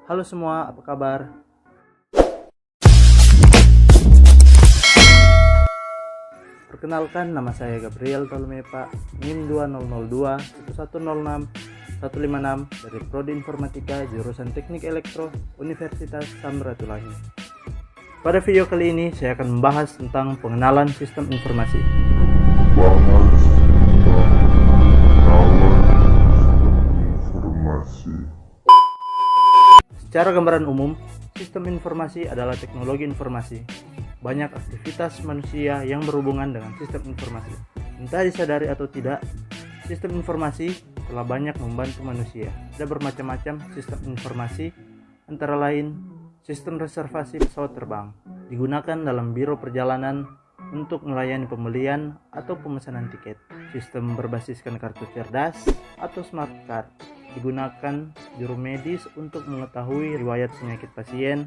Halo semua, apa kabar? Perkenalkan, nama saya Gabriel Tolumepa, NIM 2002 1106 156 dari Prodi Informatika jurusan Teknik Elektro Universitas Samratulangi. Pada video kali ini saya akan membahas tentang pengenalan sistem informasi. Secara gambaran umum, sistem informasi adalah teknologi informasi. Banyak aktivitas manusia yang berhubungan dengan sistem informasi. Entah disadari atau tidak, sistem informasi telah banyak membantu manusia. Ada bermacam-macam sistem informasi, antara lain sistem reservasi pesawat terbang. Digunakan dalam biro perjalanan untuk melayani pembelian atau pemesanan tiket. Sistem berbasiskan kartu cerdas atau smart card. Digunakan juru medis untuk mengetahui riwayat penyakit pasien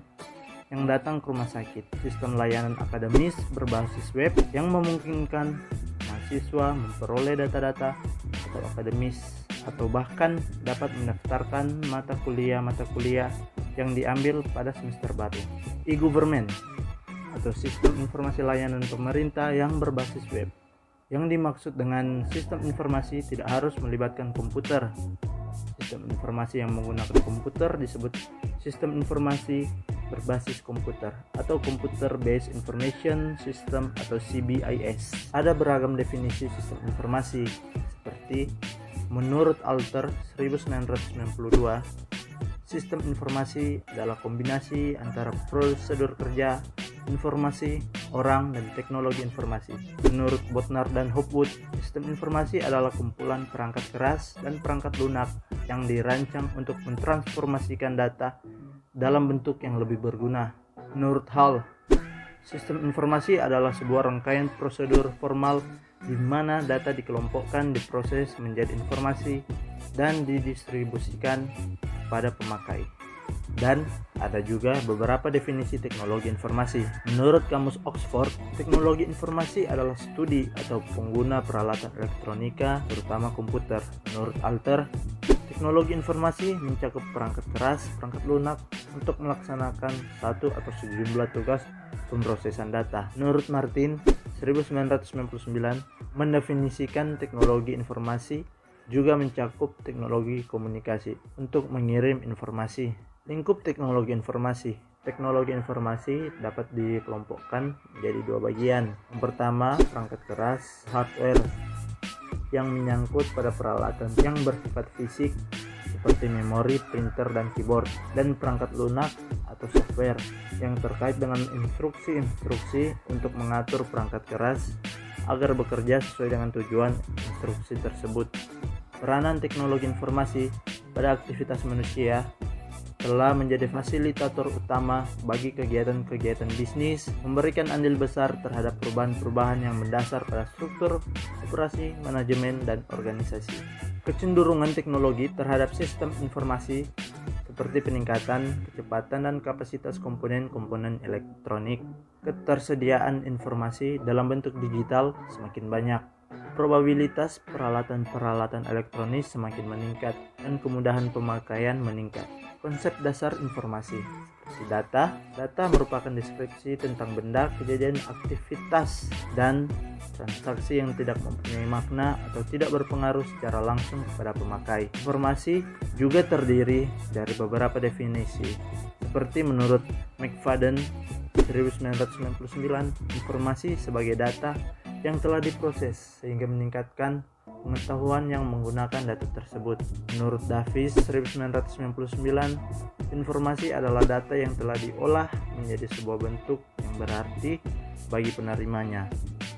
yang datang ke rumah sakit. Sistem layanan akademis berbasis web yang memungkinkan mahasiswa memperoleh data-data atau akademis atau bahkan dapat mendaftarkan mata kuliah yang diambil pada semester baru. E-government atau sistem informasi layanan pemerintah yang berbasis web. Yang dimaksud dengan sistem informasi tidak harus melibatkan komputer. Sistem informasi yang menggunakan komputer disebut sistem informasi berbasis komputer atau Computer Based Information System atau CBIS. Ada beragam definisi sistem informasi seperti menurut Alter 1992, sistem informasi adalah kombinasi antara prosedur kerja, informasi, orang, dan teknologi informasi. Menurut Botnar dan Hopwood, sistem informasi adalah kumpulan perangkat keras dan perangkat lunak yang dirancang untuk mentransformasikan data dalam bentuk yang lebih berguna. Menurut Hall, sistem informasi adalah sebuah rangkaian prosedur formal di mana data dikelompokkan, diproses menjadi informasi, dan didistribusikan pada pemakai. Dan ada juga beberapa definisi teknologi informasi. Menurut Kamus Oxford, teknologi informasi adalah studi atau pengguna peralatan elektronika, terutama komputer. Menurut Alter, teknologi informasi mencakup perangkat keras, perangkat lunak untuk melaksanakan satu atau sejumlah tugas pemrosesan data. Menurut Martin, 1999, mendefinisikan teknologi informasi juga mencakup teknologi komunikasi untuk mengirim informasi. Lingkup teknologi informasi. Teknologi informasi dapat dikelompokkan menjadi dua bagian. Yang pertama, perangkat keras, hardware, yang menyangkut pada peralatan yang bersifat fisik seperti memori, printer, dan keyboard, dan perangkat lunak atau software yang terkait dengan instruksi-instruksi untuk mengatur perangkat keras agar bekerja sesuai dengan tujuan instruksi tersebut. Peranan teknologi informasi pada aktivitas manusia telah menjadi fasilitator utama bagi kegiatan-kegiatan bisnis, memberikan andil besar terhadap perubahan-perubahan yang mendasar pada struktur, operasi, manajemen, dan organisasi. Kecenderungan teknologi terhadap sistem informasi seperti peningkatan kecepatan dan kapasitas komponen-komponen elektronik, ketersediaan informasi dalam bentuk digital semakin banyak, probabilitas peralatan-peralatan elektronik semakin meningkat, dan kemudahan pemakaian meningkat. Konsep dasar informasi seperti data merupakan deskripsi tentang benda, kejadian, aktivitas, dan transaksi yang tidak mempunyai makna atau tidak berpengaruh secara langsung kepada pemakai. Informasi juga terdiri dari beberapa definisi, seperti menurut McFadden 1999, informasi sebagai data yang telah diproses sehingga meningkatkan pengetahuan yang menggunakan data tersebut. Menurut Davis 1999, informasi adalah data yang telah diolah menjadi sebuah bentuk yang berarti bagi penerimanya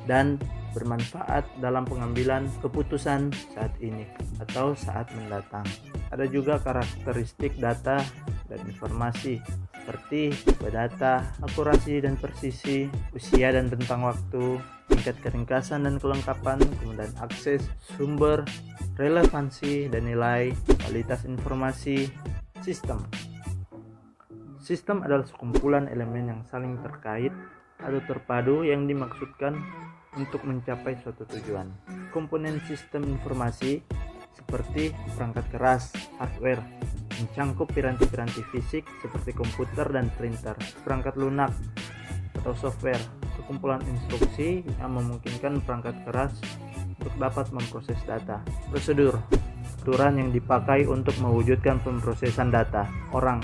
dan bermanfaat dalam pengambilan keputusan saat ini atau saat mendatang. Ada juga karakteristik data dan informasi seperti tipe data, akurasi dan presisi, usia dan rentang waktu, tingkat keringkasan dan kelengkapan, kemudian akses, sumber, relevansi dan nilai, kualitas informasi. Sistem adalah sekumpulan elemen yang saling terkait atau terpadu yang dimaksudkan untuk mencapai suatu tujuan. Komponen sistem informasi seperti perangkat keras, hardware, mencangkup piranti-piranti fisik seperti komputer dan printer, perangkat lunak atau software, sekumpulan instruksi yang memungkinkan perangkat keras untuk dapat memproses data. Prosedur, aturan yang dipakai untuk mewujudkan pemrosesan data. Orang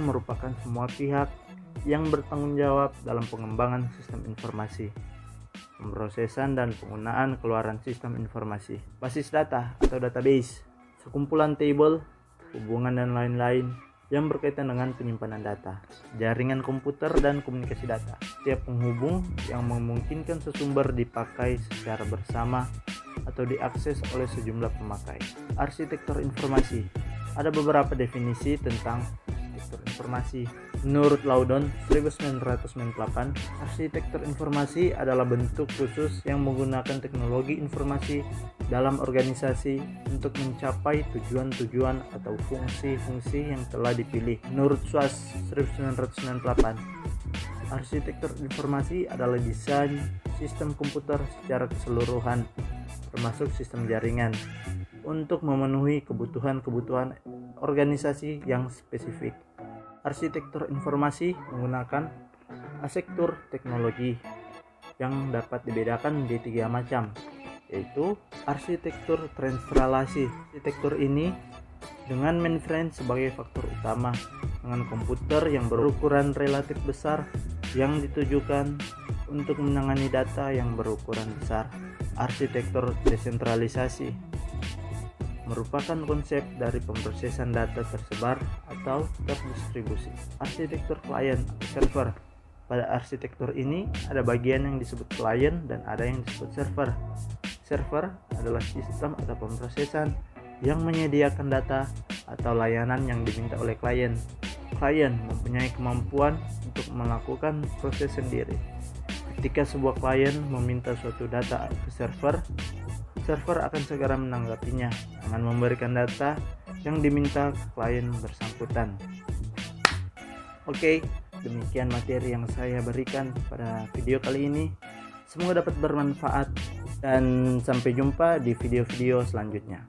merupakan semua pihak yang bertanggung jawab dalam pengembangan sistem informasi, pemrosesan dan penggunaan keluaran sistem informasi. Basis data atau database, sekumpulan tabel, hubungan dan lain-lain yang berkaitan dengan penyimpanan data. Jaringan komputer dan komunikasi data, setiap penghubung yang memungkinkan sesumber dipakai secara bersama atau diakses oleh sejumlah pemakai. Arsitektur informasi, ada beberapa definisi tentang arsitektur informasi. Menurut Laudon 1998, arsitektur informasi adalah bentuk khusus yang menggunakan teknologi informasi dalam organisasi untuk mencapai tujuan-tujuan atau fungsi-fungsi yang telah dipilih. Menurut Schwartz 1998, arsitektur informasi adalah desain sistem komputer secara keseluruhan, termasuk sistem jaringan, untuk memenuhi kebutuhan-kebutuhan organisasi yang spesifik. Arsitektur informasi menggunakan arsitektur teknologi yang dapat dibedakan menjadi 3 macam, yaitu arsitektur translasi. Arsitektur ini dengan mainframe sebagai faktor utama, dengan komputer yang berukuran relatif besar yang ditujukan untuk menangani data yang berukuran besar. Arsitektur desentralisasi merupakan konsep dari pemrosesan data tersebar atau terdistribusi. Arsitektur klien atau server. Pada arsitektur ini ada bagian yang disebut klien dan ada yang disebut server. Server adalah sistem atau pemrosesan yang menyediakan data atau layanan yang diminta oleh klien. Klien mempunyai kemampuan untuk melakukan proses sendiri. Ketika sebuah klien meminta suatu data ke server akan segera menanggapinya dengan memberikan data yang diminta ke klien bersangkutan. Oke, demikian materi yang saya berikan pada video kali ini. Semoga dapat bermanfaat dan sampai jumpa di video-video selanjutnya.